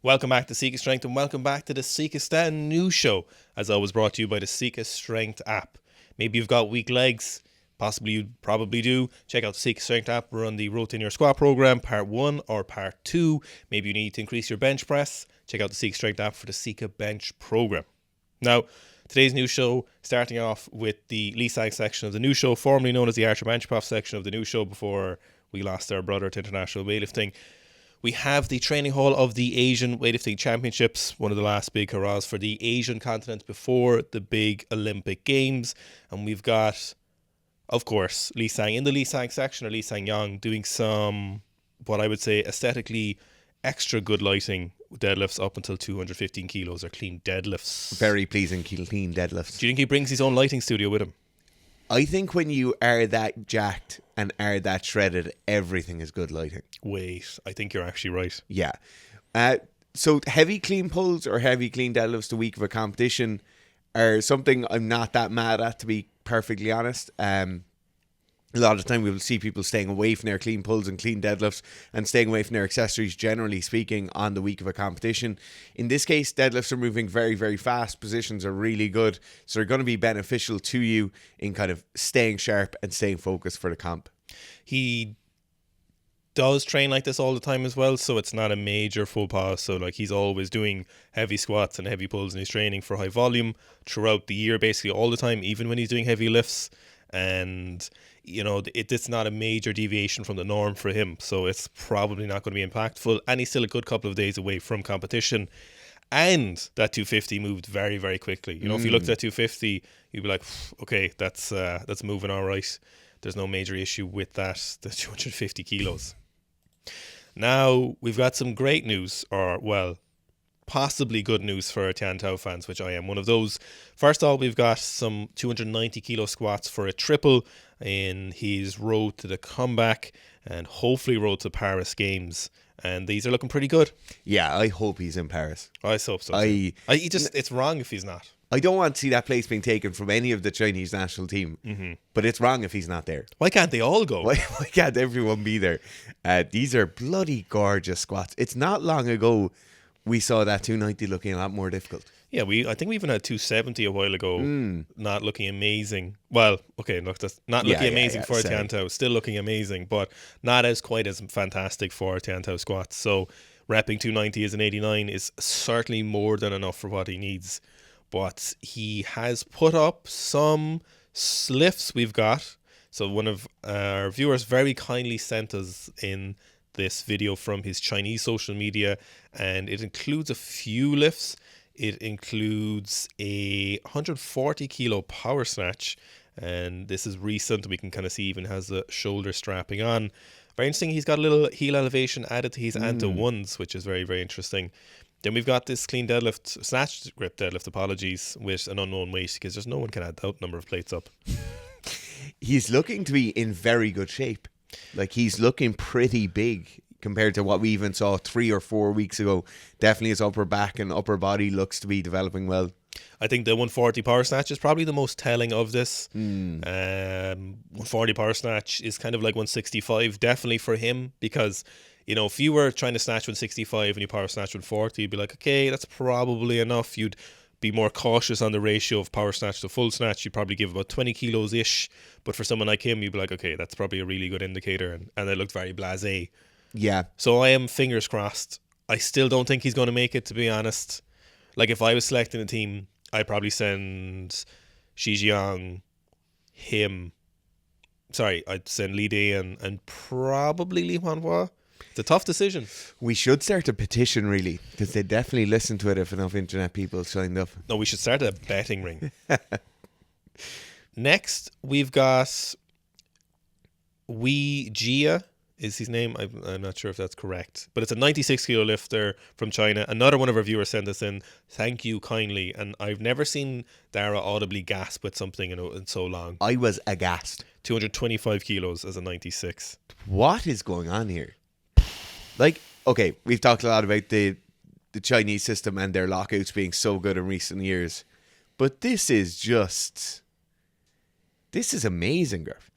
Welcome back to Sika Strength and welcome back to the Sika Stand News Show, as always brought to you by the Sika Strength app. Maybe you've got weak legs, possibly you probably do. Check out the Sika Strength app. We're on the Road to Your Squat program, part 1 or part 2. Maybe you need to increase your bench press. Check out the Sika Strength app for the Sika Bench program. Now, today's news show, starting off with the Lee Sang section of the news show, formerly known as the Archer Bench Prof section of the news show before we lost our brother to international weightlifting. We have the training hall of the Asian Weightlifting Championships, one of the last big hurrahs for the Asian continent before the big Olympic Games. And we've got, of course, Lee Sang in the Lee Sang section, or Lee Sang Yang, doing some, what I would say, aesthetically extra good lighting deadlifts up until 215 kilos, or clean deadlifts. Very pleasing clean deadlifts. Do you think he brings his own lighting studio with him? I think when you are that jacked and are that shredded, everything is good lighting. Wait, I think you're actually right. Yeah. So heavy clean pulls or heavy clean deadlifts the week of a competition are something I'm not that mad at, to be perfectly honest. A lot of the time we will see people staying away from their clean pulls and clean deadlifts and staying away from their accessories, generally speaking, on the week of a competition. In this case, deadlifts are moving very, very fast. Positions are really good. So they're going to be beneficial to you in kind of staying sharp and staying focused for the comp. He does train like this all the time as well, so it's not a major faux pas. So like, he's always doing heavy squats and heavy pulls, and he's training for high volume throughout the year, basically all the time, even when he's doing heavy lifts. And you know, it's not a major deviation from the norm for him, so it's probably not going to be impactful. And he's still a good couple of days away from competition. And that 250 moved very, very quickly. You know, if you looked at 250, you'd be like, okay, that's moving all right. There's no major issue with that. The 250 kilos. Now we've got some great news, or well, possibly good news for Tian fans, which I am one of those. First of all, we've got some 290 kilo squats for a triple in his road to the comeback and hopefully road to Paris Games. And these are looking pretty good. Yeah, I hope he's in Paris. I hope so. It's wrong if he's not. I don't want to see that place being taken from any of the Chinese national team, but it's wrong if he's not there. Why can't they all go? Why can't everyone be there? These are bloody gorgeous squats. It's not long ago we saw that 290 looking a lot more difficult. Yeah, I think we even had 270 a while ago, not looking amazing. Well, okay, look, that's not looking amazing for Tian Tao. Still looking amazing, but not as quite as fantastic for Tian Tao squats. So repping 290 as an 89 is certainly more than enough for what he needs. But he has put up some lifts we've got. So one of our viewers very kindly sent us in this video from his Chinese social media, and it includes a few lifts. It includes a 140 kilo power snatch, and this is recent. We can kind of see even has the shoulder strapping on. Very interesting. He's got a little heel elevation added to his Anta ones, which is very, very interesting. Then we've got this clean deadlift, snatch grip deadlift, apologies, with an unknown weight, because there's no one can add that number of plates up. He's looking to be in very good shape. Like, he's looking pretty big compared to what we even saw 3 or 4 weeks ago. Definitely his upper back and upper body looks to be developing well. I think the 140 power snatch is probably the most telling of this. 140 power snatch is kind of like 165, definitely for him, because, you know, if you were trying to snatch 165 and you power snatch 140, you'd be like, okay, that's probably enough. You'd be more cautious on the ratio of power snatch to full snatch. You'd probably give about 20 kilos ish. But for someone like him, you'd be like, okay, that's probably a really good indicator. And it looked very blasé. Yeah. So I am fingers crossed. I still don't think he's going to make it, to be honest. Like, if I was selecting a team, I'd probably send Xi Jiang, I'd send Li Dei and probably Li Huanhua. It's a tough decision. We should start a petition, really, because they definitely listen to it if enough internet people signed up. No, we should start a betting ring. Next, we've got Wei Jia is his name. I'm not sure if that's correct, but it's a 96 kilo lifter from China. Another one of our viewers sent us in. Thank you kindly. And I've never seen Dara audibly gasp at something in so long. I was aghast. 225 kilos as a 96. What is going on here? Like, okay, we've talked a lot about the Chinese system and their lockouts being so good in recent years, but this is amazing, Garth.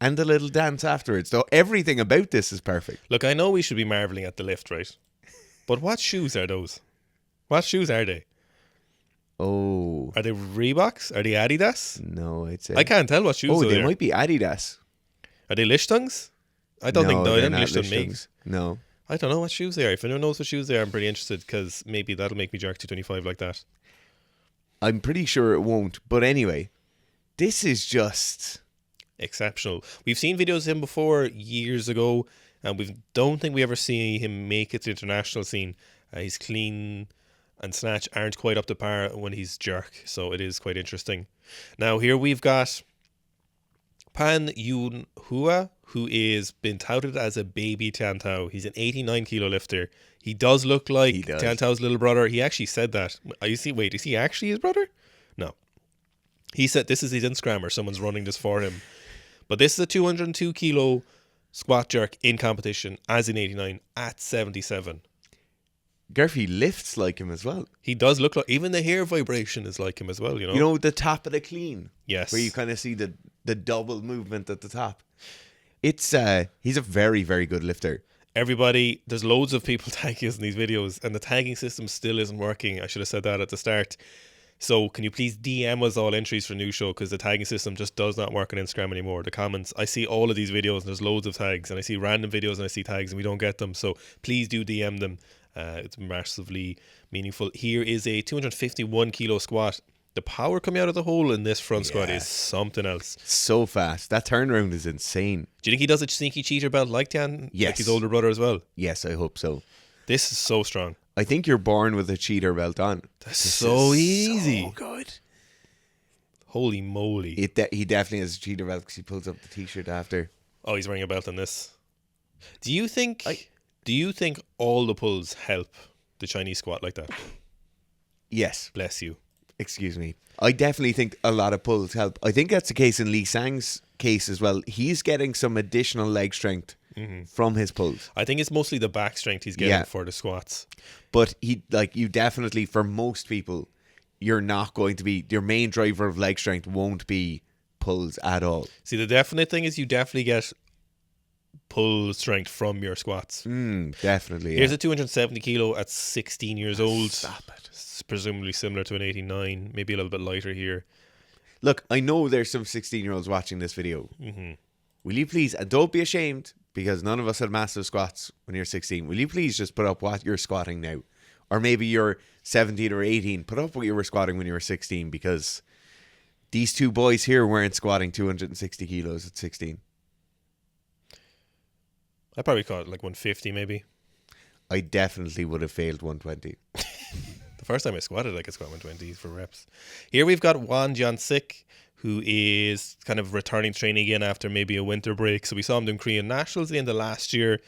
And the little dance afterwards, though everything about this is perfect. Look, I know we should be marveling at the lift, right? But what shoes are those? What shoes are they? Oh. Are they Reeboks? Are they Adidas? No, I'd say. I can't tell what shoes Oh, they they are. might be Adidas. Are they Lichtungs? I don't think No, they're they're not Lichtung makes. Lichtungs. No. I don't know what shoes they are. If anyone knows what shoes they are, I'm pretty interested because maybe that'll make me jerk 225 like that. I'm pretty sure it won't. But anyway, this is just... Exceptional. We've seen videos of him before years ago, and we don't think we ever see him make it to the international scene. His clean and snatch aren't quite up to par when he's jerk, so it is quite interesting. Now here we've got Pan Yun Hua, who is been touted as a baby Tian Tao. He's an 89 kilo lifter. He does look like Tian Tao's little brother. He actually said that. Is he actually his brother? No. He said this is his Instagram or someone's running this for him. But this is a 202 kilo squat jerk in competition as an 89 at 77. Garfy lifts like him as well. He does look like, even the hair vibration is like him as well, you know? You know, the top of the clean. Yes. Where you kind of see the double movement at the top. It's he's a very, very good lifter. Everybody, there's loads of people tagging us in these videos, and the tagging system still isn't working. I should have said that at the start. So can you please DM us all entries for new show, because the tagging system just does not work on Instagram anymore. The comments, I see all of these videos and there's loads of tags, and I see random videos and I see tags and we don't get them. So please do DM them. It's massively meaningful. Here is a 251 kilo squat. The power coming out of the hole in this front squat is something else. So fast. That turnaround is insane. Do you think he does a sneaky cheater belt like Tian? Yes. Like his older brother as well? Yes, I hope so. This is so strong. I think you're born with a cheater belt on. That's so easy. So good. Holy moly. He definitely has a cheater belt because he pulls up the t-shirt after. Oh, he's wearing a belt on this. Do you think all the pulls help the Chinese squat like that? Yes. Bless you. Excuse me. I definitely think a lot of pulls help. I think that's the case in Lee Sang's case as well. He's getting some additional leg strength from his pulls. I think it's mostly the back strength he's getting for the squats. But you definitely, for most people, you're not going to be, your main driver of leg strength won't be pulls at all. See, the definite thing is you definitely get pull strength from your squats. Definitely. Here's a 270 kilo at 16 years old. Stop it. It's presumably similar to an 89, maybe a little bit lighter here. Look, I know there's some 16-year-olds watching this video. Will you please, and don't be ashamed, because none of us had massive squats when you're 16. Will you please just put up what you're squatting now? Or maybe you're 17 or 18. Put up what you were squatting when you were 16, because these two boys here weren't squatting 260 kilos at 16. I probably caught like 150 maybe. I definitely would have failed 120. The first time I squatted, I could squat 120 for reps. Here we've got Wan Jian-sik, who is kind of returning to training again after maybe a winter break. So we saw him doing Korean Nationals at the end of last year.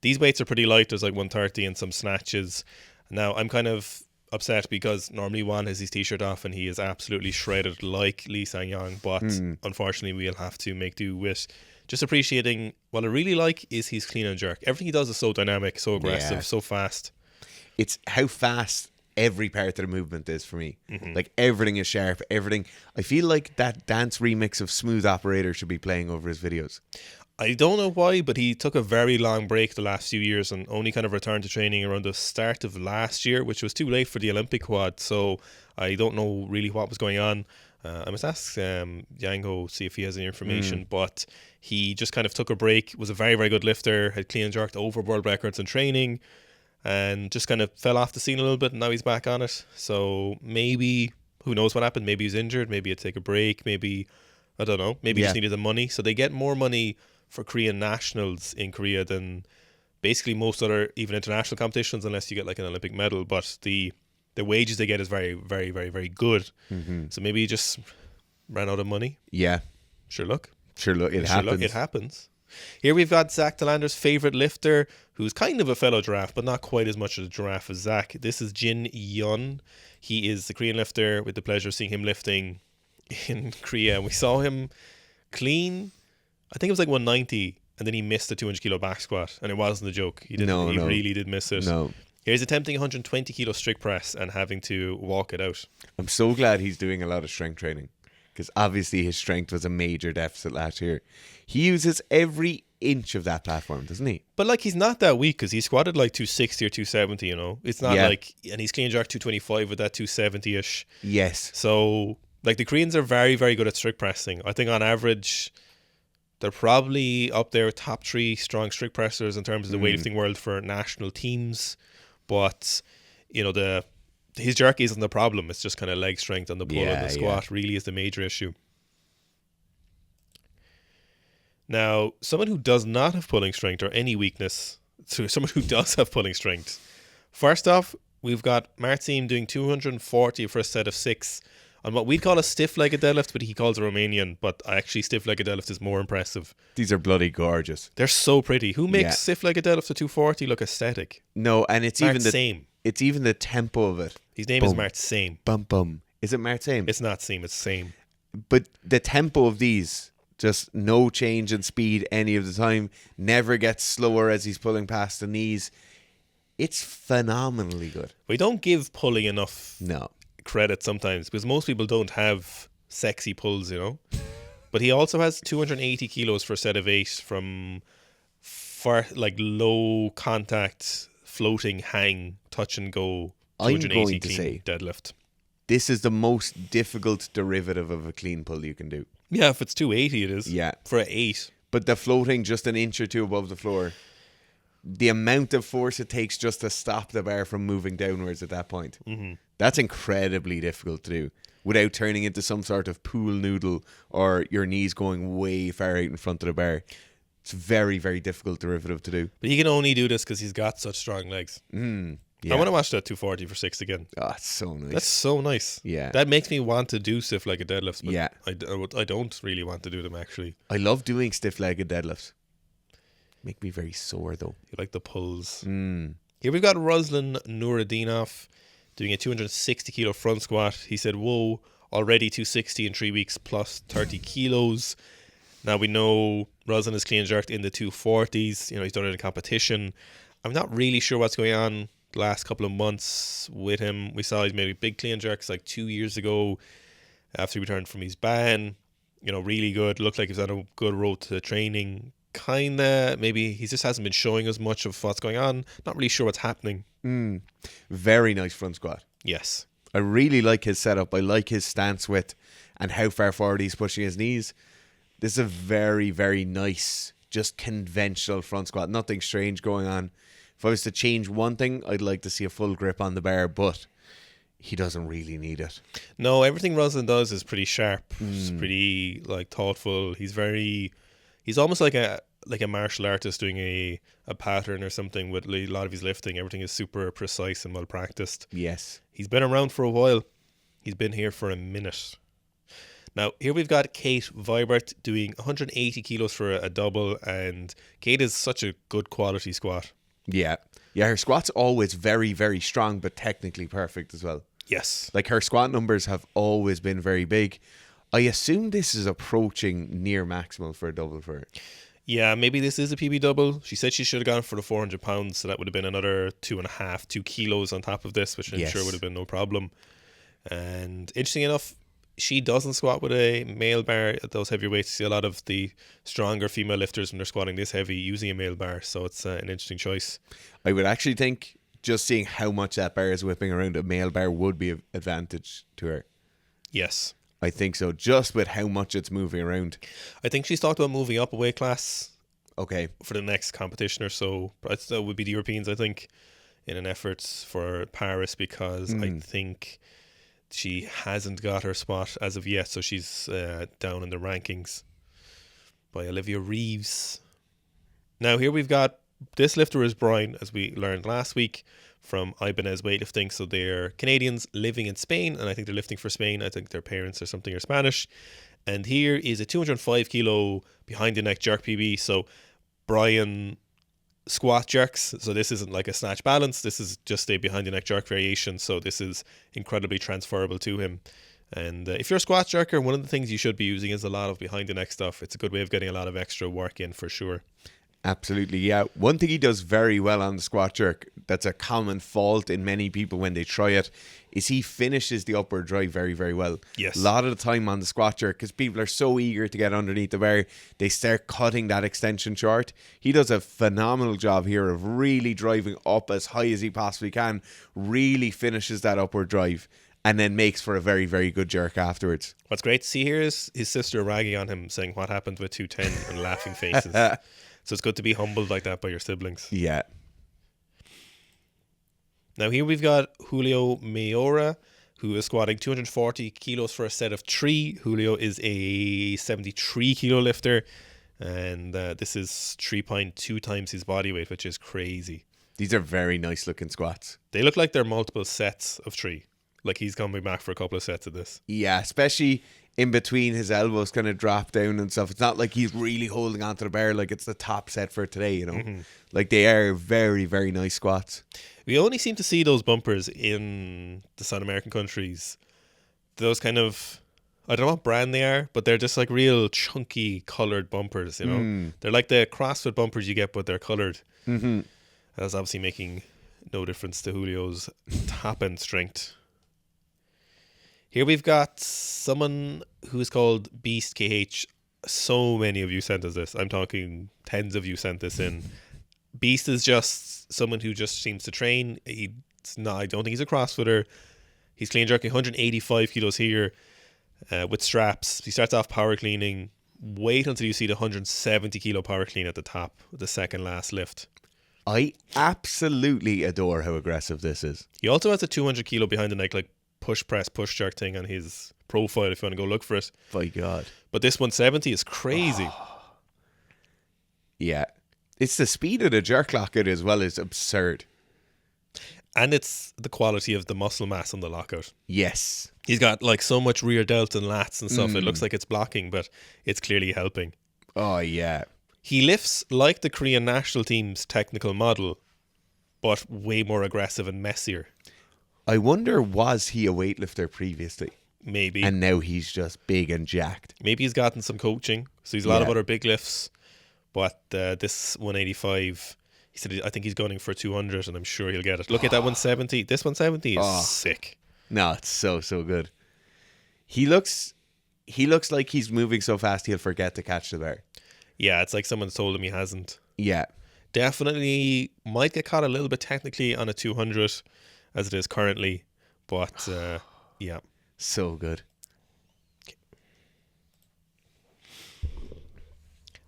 These weights are pretty light. There's like 130 and some snatches. Now, I'm kind of upset because normally Wan has his t-shirt off and he is absolutely shredded like Lee Sang-yang. But unfortunately, we'll have to make do with just appreciating what I really like is his clean and jerk. Everything he does is so dynamic, so aggressive, so fast. It's how fast every part of the movement is for me. Like everything is sharp, everything. I feel like that dance remix of Smooth Operator should be playing over his videos. I don't know why, but he took a very long break the last few years and only kind of returned to training around the start of last year, which was too late for the Olympic quad. So I don't know really what was going on. I must ask Yango, see if he has any information, but he just kind of took a break, was a very, very good lifter, had clean and jerked over world records in training, and just kind of fell off the scene a little bit, and now he's back on it. So maybe, who knows what happened, maybe he's injured, maybe he'd take a break, maybe, I don't know, maybe he just needed the money. So they get more money for Korean nationals in Korea than basically most other even international competitions, unless you get like an Olympic medal, but the wages they get is very, very, very, very good. So maybe he just ran out of money. Yeah. Sure luck. It happens. It happens. Here we've got Zach Delander's favourite lifter, who's kind of a fellow giraffe, but not quite as much of a giraffe as Zach. This is Jin Yun. He is the Korean lifter with the pleasure of seeing him lifting in Korea. And we saw him clean, I think it was like 190, and then he missed the 200 kilo back squat. And it wasn't a joke. He really did miss it. No. Here's attempting 120 kilo strict press and having to walk it out. I'm so glad he's doing a lot of strength training, because obviously his strength was a major deficit last year. He uses every inch of that platform, doesn't he? But like, he's not that weak because he squatted like 260 or 270, you know? It's not like, and he's clean jerk 225 with that 270-ish. Yes. So, like, the Koreans are very, very good at strict pressing. I think on average, they're probably up there top 3 strong strict pressers in terms of the weightlifting world for national teams. But, you know, his jerk isn't the problem. It's just kind of leg strength on the pull, and the squat really is the major issue. Now, someone who does not have pulling strength or any weakness, so someone who does have pulling strength. First off, we've got Martin doing 240 for a set of 6 on what we'd call a stiff-legged deadlift, but he calls a Romanian. But actually, stiff-legged deadlift is more impressive. These are bloody gorgeous. They're so pretty. Who makes stiff-legged deadlift at 240 look aesthetic? No, and it's Mart even the Same. It's even the tempo of it. His name is Mart Same. Bum bum. Is it Mart Same? It's not Same. It's Same. But the tempo of these, just no change in speed any of the time. Never gets slower as he's pulling past the knees. It's phenomenally good. We don't give pulling enough No. credit sometimes because most people don't have sexy pulls, you know. But he also has 280 kilos for a set of 8 from like low contact, floating, hang, touch and go. 280 I'm going to clean say deadlift. This is the most difficult derivative of a clean pull you can do. Yeah, if it's 280, it is. Yeah. For an 8. But the floating just an inch or two above the floor, the amount of force it takes just to stop the bar from moving downwards at that point, that's incredibly difficult to do without turning into some sort of pool noodle or your knees going way far out in front of the bar. It's very, very difficult derivative to do. But he can only do this because he's got such strong legs. Yeah. I want to watch that 240 for 6 again. Oh, it's so nice. That's so nice. Yeah. That makes me want to do stiff-legged deadlifts, but Yeah. I don't really want to do them, actually. I love doing stiff-legged deadlifts. Make me very sore, though. You like the pulls. Here we've got Ruslan Nuruddinov doing a 260 kilo front squat. He said, whoa, already 260 in 3 weeks plus 30 kilos. Now we know Ruslan is clean jerked in the 240s. You know, he's done it in competition. I'm not really sure what's going on the last couple of months with him. We saw he's made big clean jerks like 2 years ago after he returned from his ban. You know, really good. Looked like he's on a good road to training. Kinda, maybe he just hasn't been showing us much of what's going on. Not really sure what's happening. Very nice front squat. Yes. I really like his setup. I like his stance width and how far forward he's pushing his knees. This is a very, very nice, just conventional front squat. Nothing strange going on. If I was to change one thing, I'd like to see a full grip on the bar, but he doesn't really need it. No, everything Ruslan does is pretty sharp. It's pretty like thoughtful. He's almost like a martial artist doing a pattern or something with a lot of his lifting. Everything is super precise and well practiced. Yes. He's been around for a while. He's been here for a minute. Now, here we've got Kate Vibert doing 180 kilos for a double, and Kate is such a good quality squat. Yeah. Yeah, her squat's always very, very strong, but technically perfect as well. Yes. Like, her squat numbers have always been very big. I assume this is approaching near maximal for a double for her. Yeah, maybe this is a PB double. She said she should have gone for the 400 pounds, so that would have been another 2 kilos on top of this, which I'm sure would have been no problem. And interesting enough, she doesn't squat with a male bar at those heavy weights. You see a lot of the stronger female lifters when they're squatting this heavy using a male bar, so it's an interesting choice. I would actually think just seeing how much that bar is whipping around, a male bar would be an advantage to her. Yes. I think so, just with how much it's moving around. I think she's talked about moving up a weight class. Okay. For the next competition or so. That would be the Europeans, I think, in an effort for Paris, because I think she hasn't got her spot as of yet, so she's down in the rankings by Olivia Reeves. Now here we've got, this lifter is Brian, as we learned last week, from Ibanez Weightlifting. So they're Canadians living in Spain, and I think they're lifting for Spain. I think their parents or something are Spanish. And here is a 205 kilo behind the neck jerk PB. So Brian squat jerks, so this isn't like a snatch balance, this is just a behind the neck jerk variation, so this is incredibly transferable to him. And if you're a squat jerker, one of the things you should be using is a lot of behind the neck stuff. It's a good way of getting a lot of extra work in for sure. Absolutely, yeah. One thing he does very well on the squat jerk, that's a common fault in many people when they try it, is he finishes the upward drive very, very well. Yes. A lot of the time on the squat jerk, because people are so eager to get underneath the bar, they start cutting that extension short. He does a phenomenal job here of really driving up as high as he possibly can, really finishes that upward drive, and then makes for a very, very good jerk afterwards. What's great to see here is his sister ragging on him, saying what happened with 210 and laughing faces. So it's good to be humbled like that by your siblings. Yeah. Now here we've got Julio Mayora, who is squatting 240 kilos for a set of 3. Julio is a 73 kilo lifter, and this is 3.2 times his body weight, which is crazy. These are very nice looking squats. They look like they're multiple sets of 3. Like he's coming back for a couple of sets of this. Yeah, especially in between his elbows kind of drop down and stuff. It's not like he's really holding onto the bar like it's the top set for today, you know. Mm-hmm. Like they are very, very nice squats. We only seem to see those bumpers in the South American countries. Those kind of, I don't know what brand they are, but they're just like real chunky coloured bumpers, you know. They're like the CrossFit bumpers you get, but they're coloured. Mm-hmm. That's obviously making no difference to Julio's top end strength. Here we've got someone who's called Beast KH. So many of you sent us this. I'm talking tens of you sent this in. Beast is just someone who just seems to train. He's not, I don't think he's a CrossFitter. He's clean jerking 185 kilos here with straps. He starts off power cleaning. Wait until you see the 170 kilo power clean at the top, the second last lift. I absolutely adore how aggressive this is. He also has a 200 kilo behind the neck, like push press, push jerk thing on his profile if you want to go look for it. My God. But this 170 is crazy. Yeah. It's the speed of the jerk lockout as well is absurd. And it's the quality of the muscle mass on the lockout. Yes. He's got like so much rear delt and lats and stuff. It looks like it's blocking, but it's clearly helping. Oh, yeah. He lifts like the Korean national team's technical model, but way more aggressive and messier. I wonder, was he a weightlifter previously? Maybe. And now he's just big and jacked. Maybe he's gotten some coaching. So he's a lot of other big lifts. But this 185, he said, I think he's going for 200 and I'm sure he'll get it. Look at that 170. This 170 is sick. No, it's so, so good. He looks like he's moving so fast he'll forget to catch the bar. Yeah, it's like someone's told him he hasn't. Yeah. Definitely might get caught a little bit technically on a 200 as it is currently. But yeah. So good.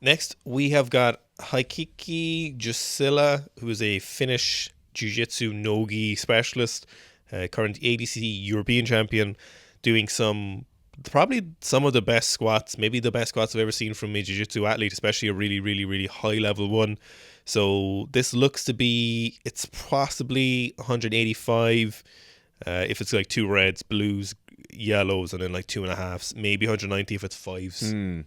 Next, we have got Haikiki Jusila, who is a Finnish Jiu-Jitsu Nogi specialist, current ADC European champion, doing probably some of the best squats, maybe the best squats I've ever seen from a Jiu-Jitsu athlete, especially a really, really, really high level one. So this looks to be, it's possibly 185 if it's like 2 reds, blues, yellows, and then like 2.5s, maybe 190 if it's 5s.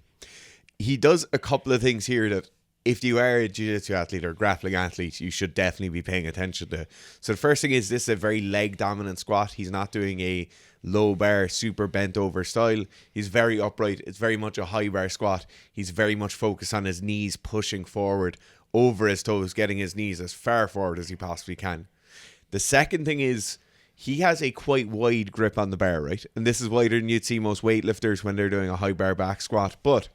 He does a couple of things here that if you are a jiu-jitsu athlete or grappling athlete, you should definitely be paying attention to. So the first thing is, this is a very leg dominant squat. He's not doing a low bar, super bent over style. He's very upright. It's very much a high bar squat. He's very much focused on his knees pushing forward over his toes, getting his knees as far forward as he possibly can. The second thing is, he has a quite wide grip on the bar, right? And this is wider than you'd see most weightlifters when they're doing a high bar back squat. But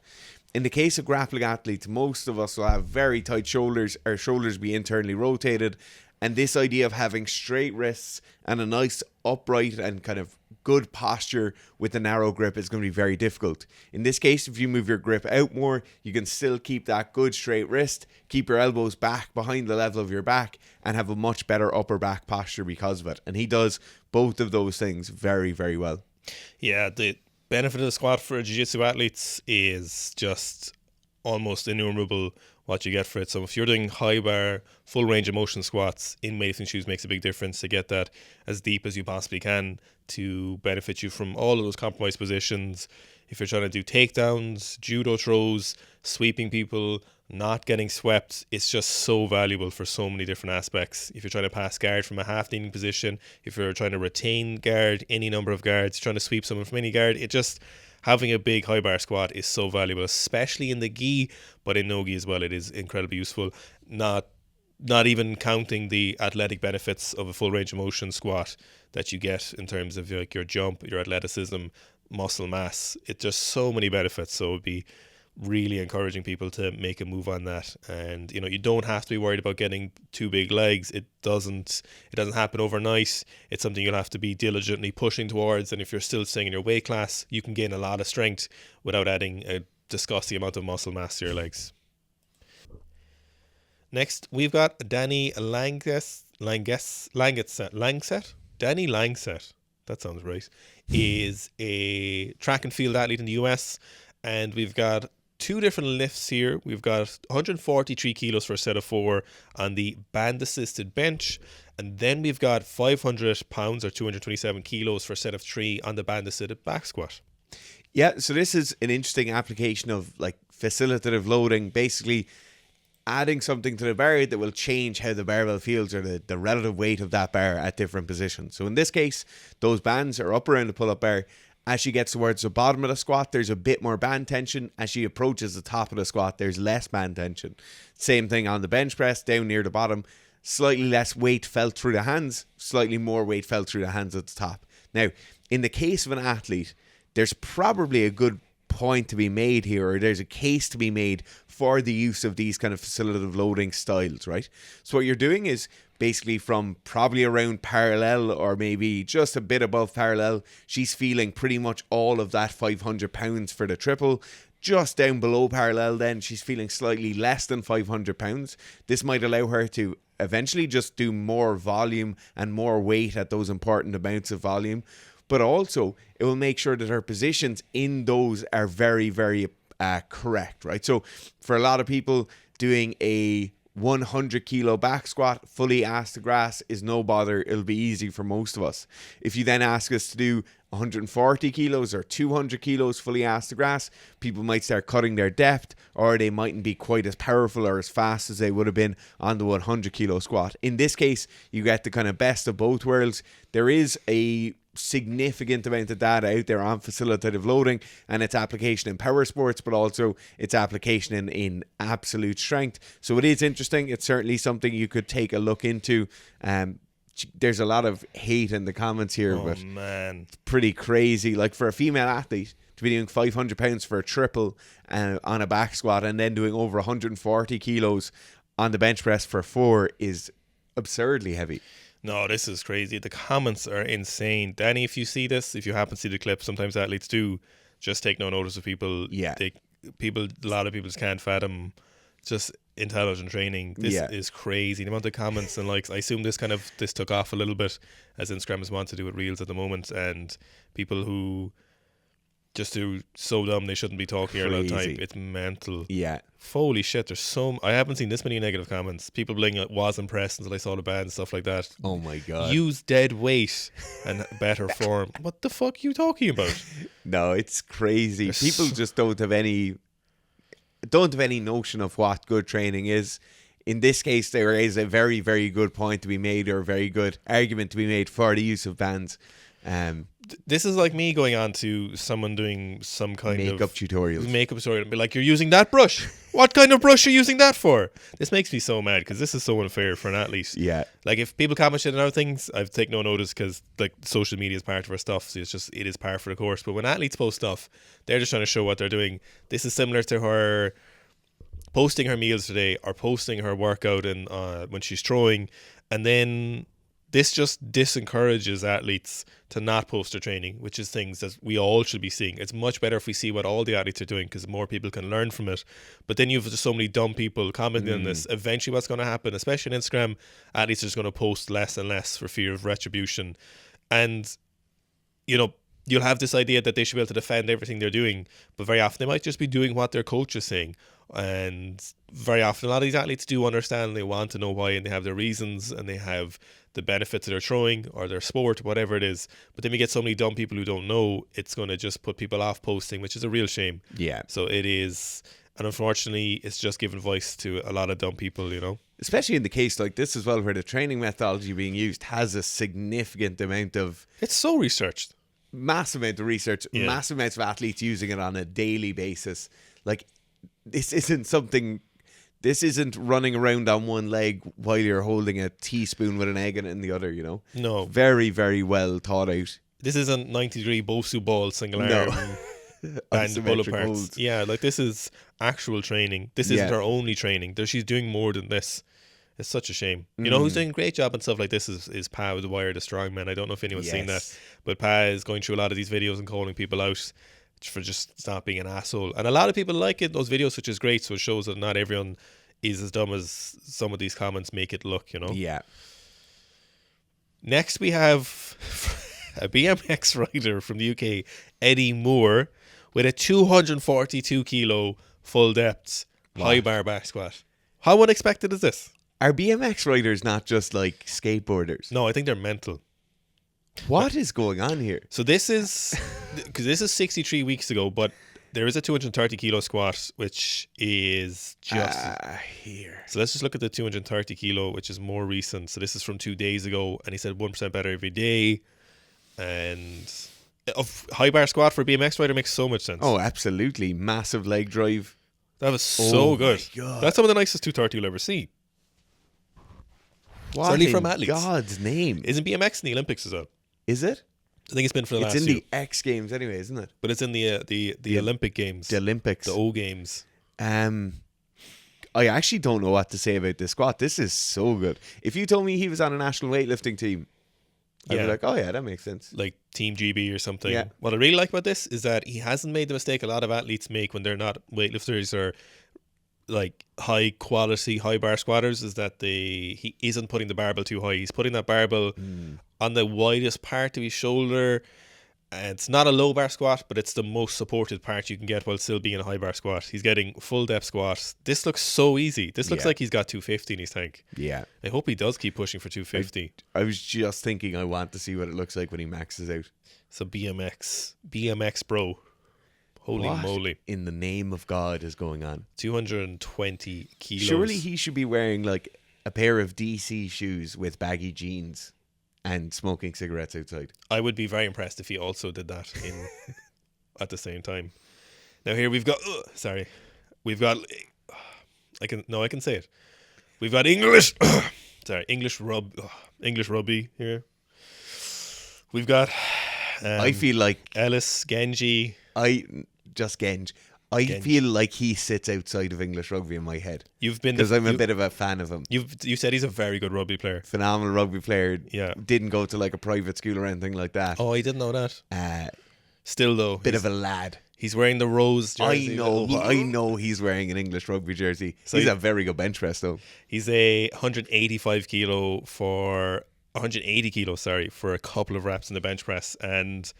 in the case of grappling athletes, most of us will have very tight shoulders. Our shoulders be internally rotated. And this idea of having straight wrists and a nice upright and kind of good posture with a narrow grip is going to be very difficult. In this case, if you move your grip out more, you can still keep that good straight wrist, keep your elbows back behind the level of your back, and have a much better upper back posture because of it. And he does both of those things very, very well. Yeah, the benefit of the squat for jiu-jitsu athletes is just almost innumerable what you get for it. So if you're doing high bar, full range of motion squats in weightlifting shoes, makes a big difference to get that as deep as you possibly can to benefit you from all of those compromised positions. If you're trying to do takedowns, judo throws, sweeping people, not getting swept, it's just so valuable for so many different aspects. If you're trying to pass guard from a half kneeling position, if you're trying to retain guard, any number of guards, trying to sweep someone from any guard, it just having a big high bar squat is so valuable, especially in the gi, but in no gi as well. It is incredibly useful. Not even counting the athletic benefits of a full range of motion squat that you get in terms of like your jump, your athleticism, muscle mass. It's just so many benefits. So it would be really encouraging people to make a move on that. And you don't have to be worried about getting too big legs. It doesn't happen overnight. It's something you'll have to be diligently pushing towards, and if you're still staying in your weight class, you can gain a lot of strength without adding a disgusting amount of muscle mass to your legs. Next, we've got Danny Langset. Danny Langset, that sounds right, is a track and field athlete in the US, and we've got two different lifts here. We've got 143 kilos for a set of 4 on the band assisted bench, and then we've got 500 pounds or 227 kilos for a set of 3 on the band assisted back squat. Yeah, so this is an interesting application of like facilitative loading, basically adding something to the bar that will change how the barbell feels, or the relative weight of that bar at different positions. So in this case, those bands are up around the pull-up bar. As she gets towards the bottom of the squat, there's a bit more band tension. As she approaches the top of the squat, there's less band tension. Same thing on the bench press, down near the bottom. Slightly less weight felt through the hands, slightly more weight felt through the hands at the top. Now, in the case of an athlete, there's probably a good point to be made here, or there's a case to be made for the use of these kind of facilitative loading styles, right? So what you're doing is basically from probably around parallel, or maybe just a bit above parallel, she's feeling pretty much all of that 500 pounds for the triple. Just down below parallel, then she's feeling slightly less than 500 pounds. This might allow her to eventually just do more volume and more weight at those important amounts of volume. But also, it will make sure that her positions in those are very, very correct, right? So for a lot of people, doing a 100 kilo back squat fully ass to grass is no bother. It'll be easy for most of us. If you then ask us to do 140 kilos or 200 kilos fully ass to grass, people might start cutting their depth, or they mightn't be quite as powerful or as fast as they would have been on the 100 kilo squat. In this case, you get the kind of best of both worlds. There is a significant amount of data out there on facilitative loading and its application in power sports, but also its application in absolute strength. So it is interesting. It's certainly something you could take a look into. There's a lot of hate in the comments here, but man, it's pretty crazy. Like for a female athlete to be doing 500 pounds for a triple on a back squat, and then doing over 140 kilos on the bench press for 4 is absurdly heavy. No, this is crazy. The comments are insane. Danny, if you see this, if you happen to see the clip, sometimes athletes do just take no notice of people. Yeah. A lot of people just can't fathom just intelligent training. This is crazy. The amount of comments and likes. I assume this took off a little bit, as Instagram is wanting to do with Reels at the moment, and people who just do so dumb they shouldn't be talking here all the time. It's mental. Yeah. Holy shit, I haven't seen this many negative comments. People being like, was impressed until I saw the band and stuff like that. Oh my god. Use dead weight and better form. What the fuck are you talking about? No, it's crazy. People just don't have any notion of what good training is. In this case, there is a very, very good point to be made, or a very good argument to be made for the use of bands. This is like me going on to someone doing some kind makeup of tutorial and be like, you're using that brush. What kind of brush are you using that for? This makes me so mad, because this is so unfair for an athlete. Yeah. Like, if people comment shit on other things, I take no notice, because like social media is part of our stuff, so it is par for the course. But when athletes post stuff, they're just trying to show what they're doing. This is similar to her posting her meals today, or posting her workout and when she's throwing, and then this just disencourages athletes to not post their training, which is things that we all should be seeing. It's much better if we see what all the athletes are doing, because more people can learn from it. But then you've just so many dumb people commenting on this. Eventually what's going to happen, especially on Instagram, athletes are just going to post less and less for fear of retribution. And, you'll have this idea that they should be able to defend everything they're doing, but very often they might just be doing what their coach is saying. And very often a lot of these athletes do understand, they want to know why, and they have their reasons, and they have the benefits of their throwing or their sport, whatever it is. But then we get so many dumb people who don't know, it's going to just put people off posting, which is a real shame. Yeah. So it is, and unfortunately it's just giving voice to a lot of dumb people, Especially in the case like this as well, where the training methodology being used has a significant amount of... It's so researched. massive amount of research, Yeah. massive amounts of athletes using it on a daily basis. Like, this isn't running around on one leg while you're holding a teaspoon with an egg in it in the other, you know? No. Very, very well thought out. This isn't 90-degree Bosu ball single No. arm and pull Isometric aparts. holds. Yeah, like this is actual training. This isn't Yeah. her only training. She's doing more than this. It's such a shame. You know who's doing a great job and stuff like this is Pa with the Wire, the Strongman. I don't know if anyone's seen that, Yes. but Pa is going through a lot of these videos and calling people out for just not being an asshole. And a lot of people like it, those videos, which is great. So it shows that not everyone is as dumb as some of these comments make it look, you know? Yeah. Next, we have a BMX rider from the UK, Eddie Moore, with a 242 kilo full depth high bar back squat. How unexpected is this? Are BMX riders not just like skateboarders? No, I think they're mental. What is going on here? So this is because this is 63 weeks ago, but there is a 230 kilo squat, which is just Here. So let's just look at the 230 kilo, which is more recent. So this is from 2 days ago, and he said 1% better every day. And high bar squat for a BMX rider makes so much sense. Oh, absolutely. Massive leg drive. That was so my good. God. That's some of the nicest 230 you'll ever see. What Certainly in from athletes. God's name. Isn't BMX in the Olympics as well? Is it? I think it's been for the It's last in few. the X Games anyway, isn't it? But it's in the Olympic Games. The Olympics. The O Games. I actually don't know what to say about this squat. This is so good. If you told me he was on a national weightlifting team, I'd Yeah. be like, oh yeah, that makes sense. Like Team GB or something. Yeah. What I really like about this is that he hasn't made the mistake a lot of athletes make when they're not weightlifters or like high quality high bar squatters, is that he isn't putting the barbell too high. He's putting that barbell on the widest part of his shoulder. And it's not a low bar squat, but it's the most supported part you can get while still being a high bar squat. He's getting full depth squat. This looks so easy. This looks Yeah. like he's got 250 in his tank. Yeah. I hope he does keep pushing for 250. I was just thinking I want to see what it looks like when he maxes out. So BMX bro. Holy What moly. in the name of God is going on? 220 kilos. Surely he should be wearing like a pair of DC shoes with baggy jeans and smoking cigarettes outside. I would be very impressed if he also did that at the same time. Now here we've got I can say it. We've got English English rugby here. We've got I feel like Ellis, Genji. I feel like he sits outside of English rugby in my head You've been because I'm a bit of a fan of him. You said he's a very good rugby player. Phenomenal rugby player. Yeah. Didn't go to like a private school or anything like that. Oh, I didn't know that. Still though, Bit of a lad. he's wearing the rose jersey. I know he's wearing an English rugby jersey. So He's a very good bench press though. He's a 180 kilo, for a couple of reps in the bench press, and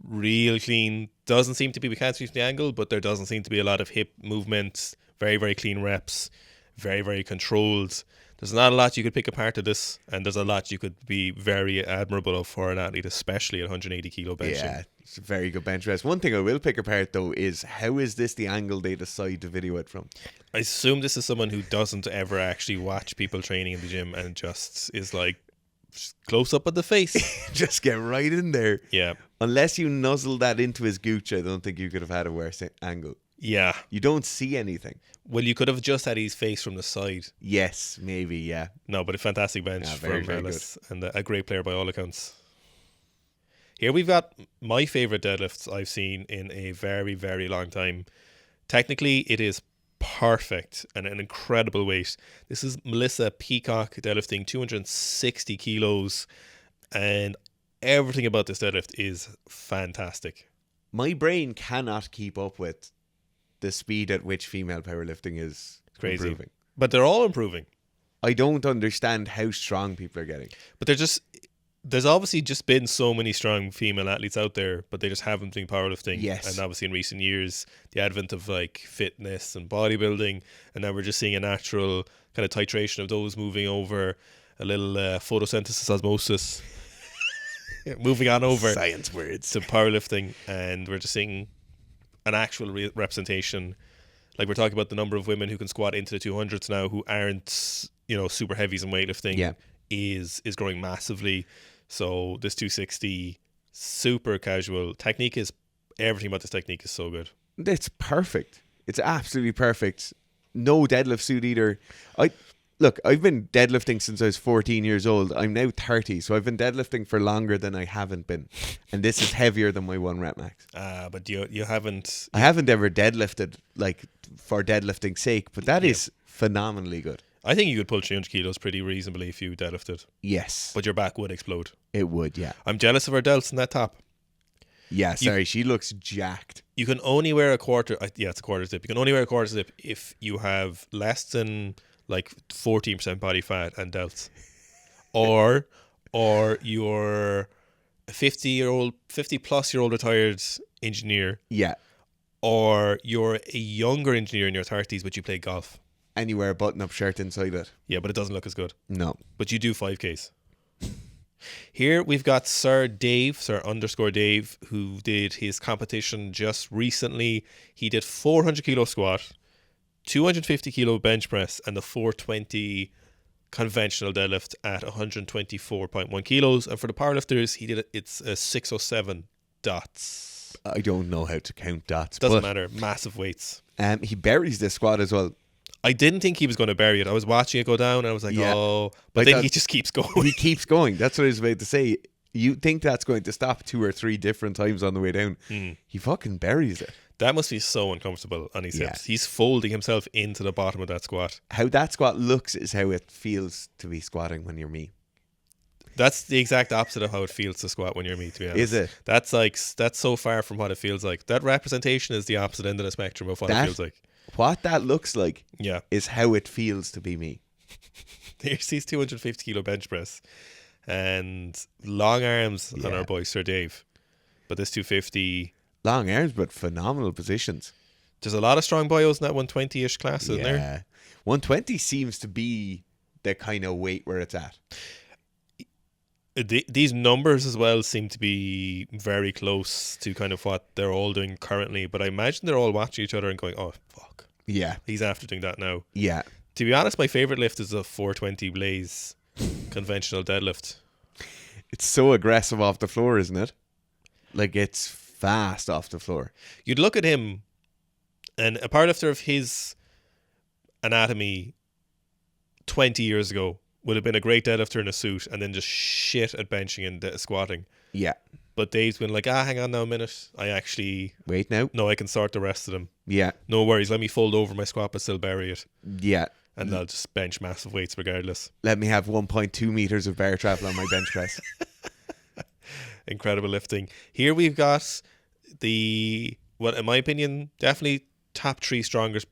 real clean. Doesn't seem to be, we can't see from the angle, but there doesn't seem to be a lot of hip movement. Very, very clean reps. Very, very controlled. There's not a lot you could pick apart of this, and there's a lot you could be very admirable of for an athlete, especially at 180 kilo benching. Yeah, it's a very good bench press. One thing I will pick apart though is how is this the angle they decide to video it from? I assume this is someone who doesn't ever actually watch people training in the gym and just is like just close up at the face. Just get right in there. Yeah. Unless you nuzzle that into his gooch, I don't think you could have had a worse angle. Yeah. You don't see anything. Well, you could have just had his face from the side. Yes, maybe, yeah. No, but a fantastic bench Yeah, very, from very Ellis, and a great player by all accounts. Here we've got my favourite deadlifts I've seen in a very, very long time. Technically, it is perfect and an incredible weight. This is Melissa Peacock deadlifting 260 kilos, and everything about this deadlift is fantastic. My brain cannot keep up with the speed at which female powerlifting is Crazy. improving. But they're all improving. I don't understand how strong people are getting. But there's obviously just been so many strong female athletes out there, but they just haven't been powerlifting. Yes. And obviously in recent years, the advent of like fitness and bodybuilding, and now we're just seeing a natural kind of titration of those moving over, a little photosynthesis osmosis, moving on over Science words. to powerlifting, and we're just seeing an actual representation. Like we're talking about the number of women who can squat into the 200s now who aren't, super heavies in weightlifting. Yeah. is growing massively. So this 260, super casual. Technique is everything about this technique is so good. It's perfect. It's absolutely perfect. No deadlift suit either. I've been deadlifting since I was 14 years old. I'm now 30, so I've been deadlifting for longer than I haven't been. And this is heavier than my 1 rep max. But you haven't... I haven't ever deadlifted, like, for deadlifting's sake, but that is phenomenally good. I think you could pull 300 kilos pretty reasonably if you deadlifted. Yes. But your back would explode. It would, yeah. I'm jealous of her delts in that top. Yeah, sorry, she looks jacked. You can only wear a quarter... it's a quarter zip. You can only wear a quarter zip if you have less than... like 14% body fat and delts, or you're a 50-plus-year-old retired engineer, or you're a younger engineer in your 30s but you play golf and you wear a button-up shirt inside it. Yeah, but it doesn't look as good. No, but you do 5Ks. Here we've got Sir _Dave, who did his competition just recently. He did 400 kilo squat, 250 kilo bench press, and the 420 conventional deadlift at 124.1 kilos. And for the powerlifters, it's a 607 dots. I don't know how to count dots. Doesn't matter. Massive weights. He buries this squat as well. I didn't think he was going to bury it. I was watching it go down and I was like, but then he just keeps going. He keeps going. That's what I was about to say. You think that's going to stop 2 or 3 different times on the way down. He fucking buries it. That must be so uncomfortable on his hips. He's folding himself into the bottom of that squat. How that squat looks is how it feels to be squatting when you're me. That's the exact opposite of how it feels to squat when you're me, to be honest. Is it? That's so far from what it feels like. That representation is the opposite end of the spectrum of what it feels like. What that looks like is how it feels to be me. Here's his 250 kilo bench press and long arms on our boy Sir Dave. But this 250... long arms, but phenomenal positions. There's a lot of strong boyos in that 120-ish class, isn't there? 120 seems to be the kind of weight where it's at. These numbers as well seem to be very close to kind of what they're all doing currently, but I imagine they're all watching each other and going, oh, fuck. Yeah. He's after doing that now. Yeah. To be honest, my favourite lift is a 420 Blaze conventional deadlift. It's so aggressive off the floor, isn't it? Like, it's fast off the floor. You'd look at him, and a powerlifter of his anatomy 20 years ago would have been a great deadlifter in a suit and then just shit at benching and squatting. Yeah. But Dave's been like, hang on now a minute. I actually... wait now? No, I can sort the rest of them. Yeah. No worries. Let me fold over my squat but still bury it. Yeah. And I'll just bench massive weights regardless. Let me have 1.2 meters of bear travel on my bench press. Incredible lifting. Here we've got what in my opinion, definitely top 3 strongest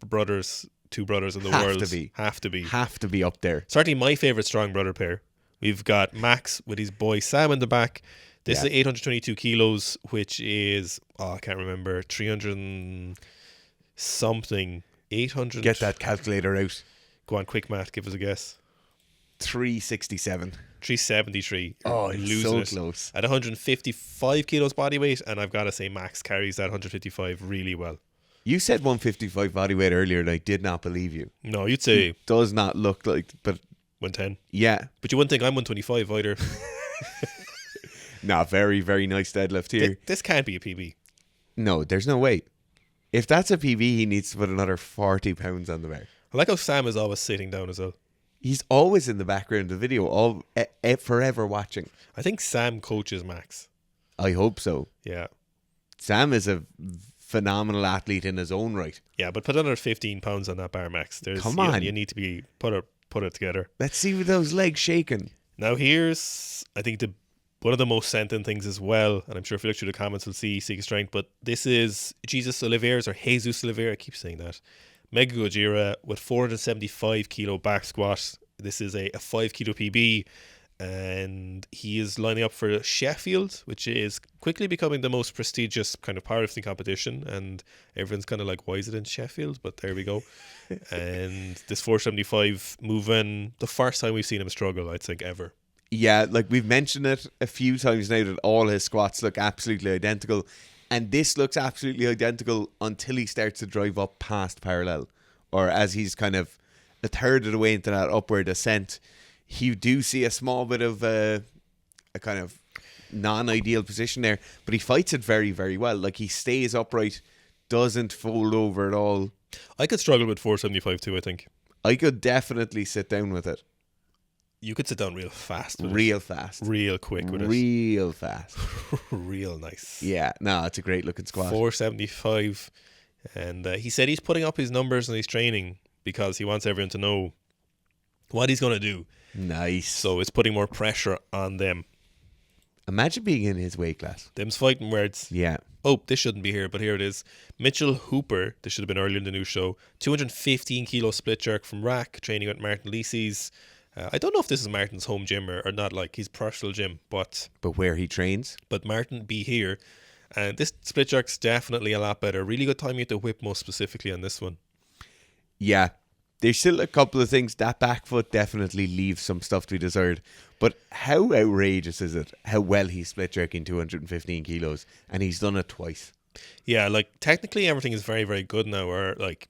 two brothers in the world. Have to be up there. Certainly my favourite strong brother pair. We've got Max with his boy Sam in the back. This is 822 kilos, which is, I can't remember, 300 and something. 800. Get that calculator out. Go on, quick math, give us a guess. 367. 373. Oh, it's so close. At 155 kilos body weight, and I've got to say Max carries that 155 really well. You said 155 body weight earlier, and I did not believe you. No, you'd say... it does not look like... but 110. Yeah. But you wouldn't think I'm 125 either. Nah, very, very nice deadlift here. This can't be a PB. No, there's no way. If that's a PB, he needs to put another 40 pounds on the bar. I like how Sam is always sitting down as well. He's always in the background of the video, forever watching. I think Sam coaches Max. I hope so. Yeah. Sam is a phenomenal athlete in his own right. Yeah, but put another 15 pounds on that bar, Max. Come on. You need to be put it together. Let's see those legs shaking. Now here's, I think, one of the most sent in things as well, and I'm sure if you look through the comments we'll see Sika strength, but this is Jesus Olivares, or Jesus Olivares, I keep saying that. Mega Gojira with 475 kilo back squat. This is a 5 kilo PB, and he is lining up for Sheffield, which is quickly becoming the most prestigious kind of powerlifting competition, and everyone's kind of like, why is it in Sheffield? But there we go. And this 475 moving, the first time we've seen him struggle, I think, ever. Yeah, like we've mentioned it a few times now that all his squats look absolutely identical. And this looks absolutely identical until he starts to drive up past parallel. Or as he's kind of a third of the way into that upward ascent, you do see a small bit of a kind of non-ideal position there, but he fights it very, very well. Like, he stays upright, doesn't fold over at all. I could struggle with 475 too, I think. I could definitely sit down with it. You could sit down real fast with Real it. fast. Real quick with Real fast. it. Real nice. Yeah, no, it's a great looking squat. 475. And he said he's putting up his numbers and he's training because he wants everyone to know what he's going to do. Nice. So it's putting more pressure on them. Imagine being in his weight class. Them's fighting words. Yeah. Oh, this shouldn't be here, but here it is. Mitchell Hooper, this should have been earlier in the news show, 215 kilo split jerk from rack, training with Martin Lisi's. I don't know if this is Martin's home gym or not, like his personal gym, but where he trains. But Martin be here. And this split jerk's definitely a lot better. Really good timing at the whip, most specifically on this one. Yeah. There's still a couple of things. That back foot definitely leaves some stuff to be desired. But how outrageous is it how well he's split jerking 215 kilos, and he's done it twice? Yeah, like technically everything is very, very good now, or like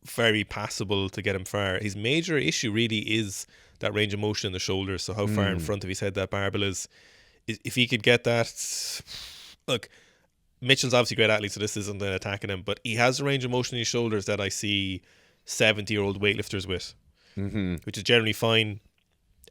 very passable to get him far. His major issue really is that range of motion in the shoulders. So how far in front of his head that barbell is. If he could get that, look, Mitchell's obviously a great athlete, so this isn't attacking him, but he has a range of motion in his shoulders that I see 70-year-old weightlifters with, which is generally fine.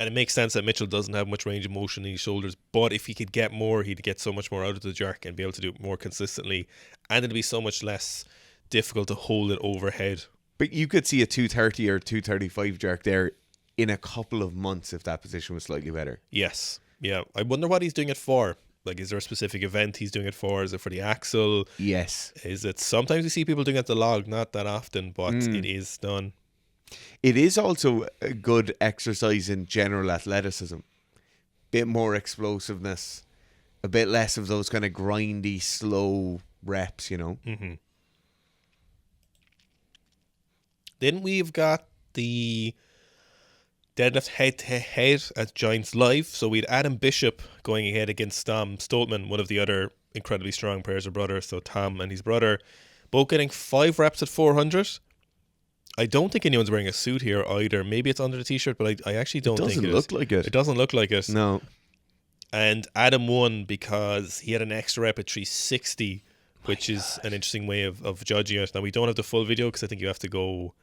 And it makes sense that Mitchell doesn't have much range of motion in his shoulders, but if he could get more, he'd get so much more out of the jerk and be able to do it more consistently, and it'd be so much less difficult to hold it overhead. But you could see a 230 or 235 jerk there in a couple of months if that position was slightly better. Yes. Yeah. I wonder what he's doing it for. Like, is there a specific event he's doing it for? Is it for the axle? Yes. Is it, sometimes we see people doing it at the log, not that often, but it is done. It is also a good exercise in general athleticism. Bit more explosiveness, a bit less of those kind of grindy, slow reps, you know. Then we've got the deadlift head-to-head at Giants Live. So we had Adam Bishop going ahead against Tom Stoltman, one of the other incredibly strong pairs of brothers. So Tom and his brother, both getting 5 reps at 400. I don't think anyone's wearing a suit here either. Maybe it's under the t-shirt, but I actually don't think it is. It doesn't look like it. It doesn't look like it. No. And Adam won because he had an extra rep at 360, which is an interesting way of judging it. Now, we don't have the full video because I think you have to go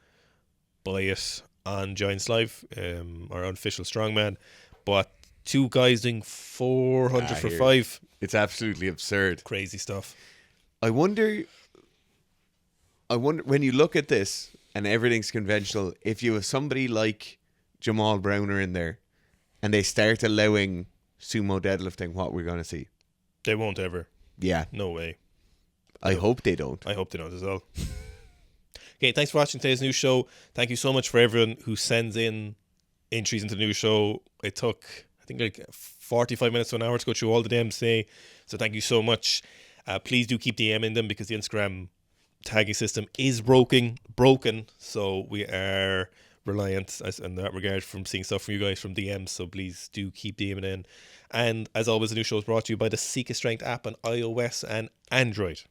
buy it on Giants Live, our unofficial Strongman. But 2 guys doing 400 for 5. It's absolutely absurd. Crazy stuff. I wonder when you look at this and everything's conventional, if you have somebody like Jamal Browner in there and they start allowing sumo deadlifting, what we're going to see. They won't ever. Yeah. No way. I hope they don't. I hope they don't as well. Okay, thanks for watching today's news show. Thank you so much for everyone who sends in entries into the news show. It took, I think, like 45 minutes to an hour to go through all the DMs today. So thank you so much. Please do keep DMing them because the Instagram tagging system is broken. So we are reliant in that regard from seeing stuff from you guys from DMs. So please do keep DMing in. And as always, the new show is brought to you by the Sika Strength app on iOS and Android.